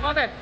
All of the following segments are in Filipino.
konti.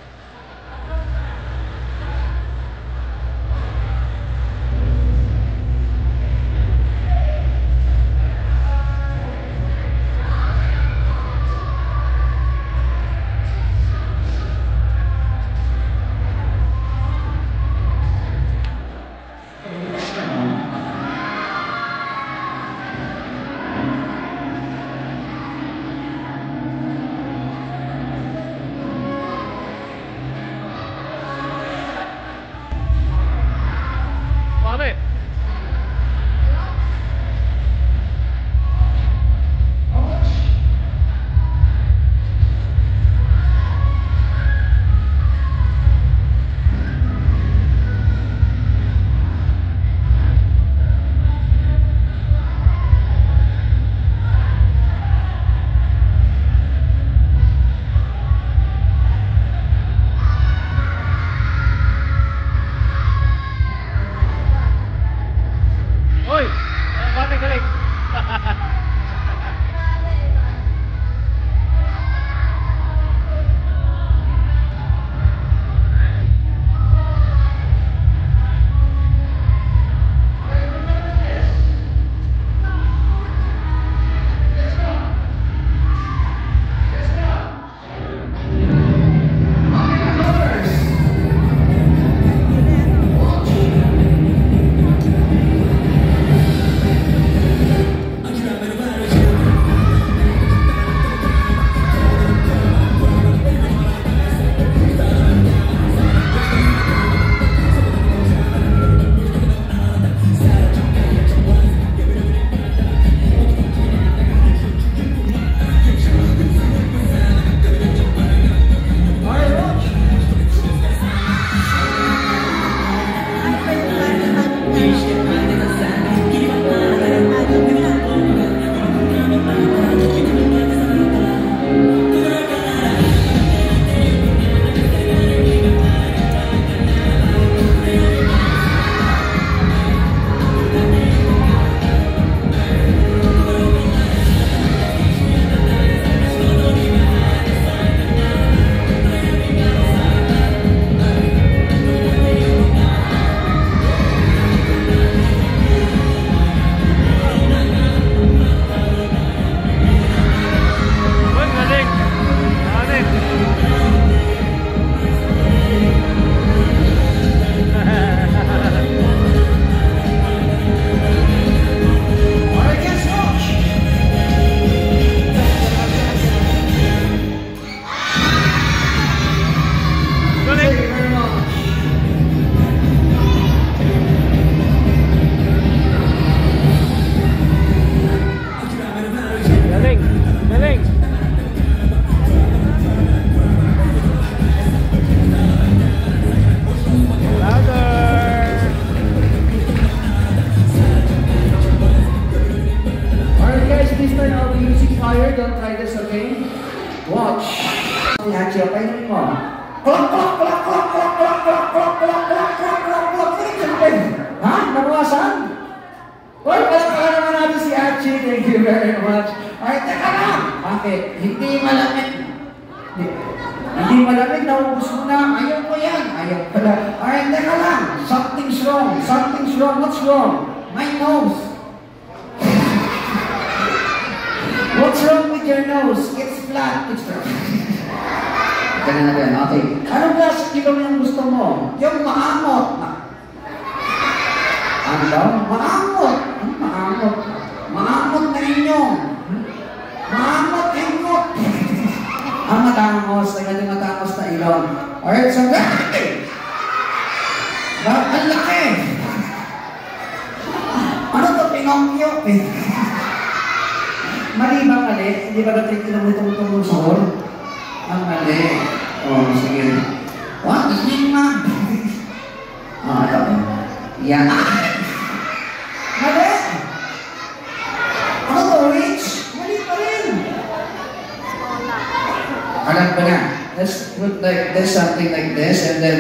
Let's put like this, something like this, and then.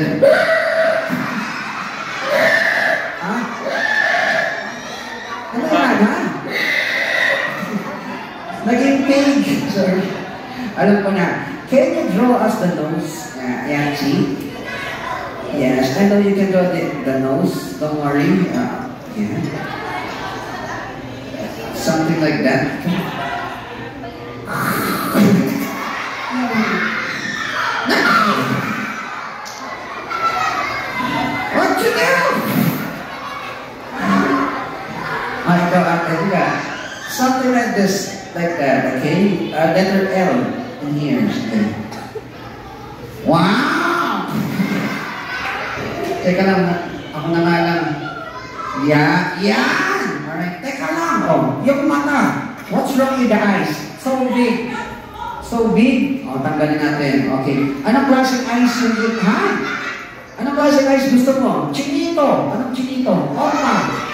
Huh? Ano yan, ha? Naging pig. Sorry. Alam ko na. can you draw us the nose, Yanchi? Yes, I know you can draw the nose. Don't worry. Yeah. Something like that. What you do? Something like this, like that, okay? Letter L in here. Okay. Wow! Teka lang, ako na nga lang. Yan! Alright, teka lang. Oh, yung mata. What's wrong with the eyes? So big. So big. Oh, tanggalin natin. Okay. Anong klaseng eyes yung big? Ha? Anong klaseng eyes gusto mo? Chinito. Anong chinito? Opa.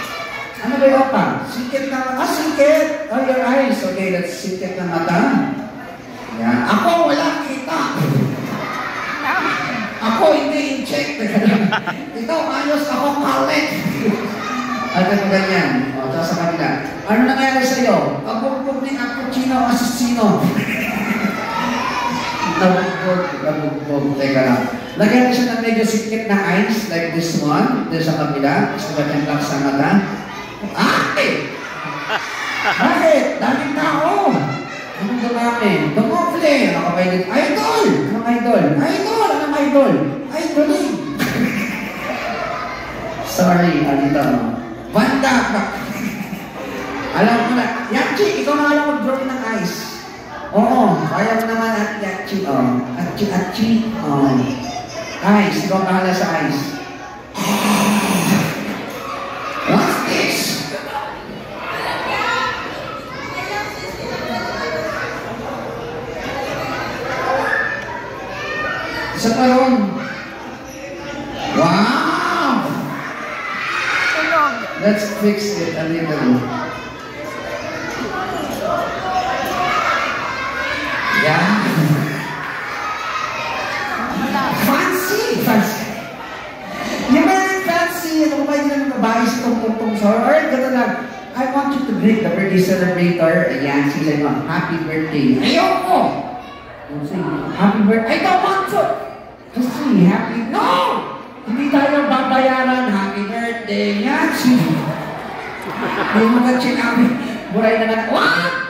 Ano ba yung opa? Sikit na. Sikit. Oh, your eyes. Okay, let's sikit na mata. Yan. Ako, wala kita. Ako, hindi in-check. Ito, ayos ako, kalit. At ito ganyan. O, ito sa kanila. Ano nangyari sa'yo? Pagbubog ni Cappuccino, asesino. Nabugbog. Teka lang. Lagyan siya ng medyo sikit na eyes, like this one. Dito sa kabila. Gusto ba tiyang sa mata? Ay! Bakit? Daming tao. Anong dumami? Dumofle. Ano ka ba yun? Idol! Anong idol? Idol! Anong idol? Idoling! Sorry, Anita. Banda! Alam mo na. Yachi, ikaw na alam mag-draw ng eyes. Oo, kaya mo naman at Yachi. Achi. Eyes, ikaw bahala sa eyes. What's this? Isa pa ron. Wow! Let's fix it a little. Yeah. Fancy! You're very fancy. Ano ba yun ang babae sa tungtong sa? Alright, gano'n lang. I want you to greet the birthday celebrator. Ayan, sila mo. Happy birthday. Ayoko! Don't say, happy birthday. I don't want to! Just say, happy... No! Hindi tayo babayaran. Happy birthday. Yan, si... Hindi mo ka chinabi. Buray na nga. What?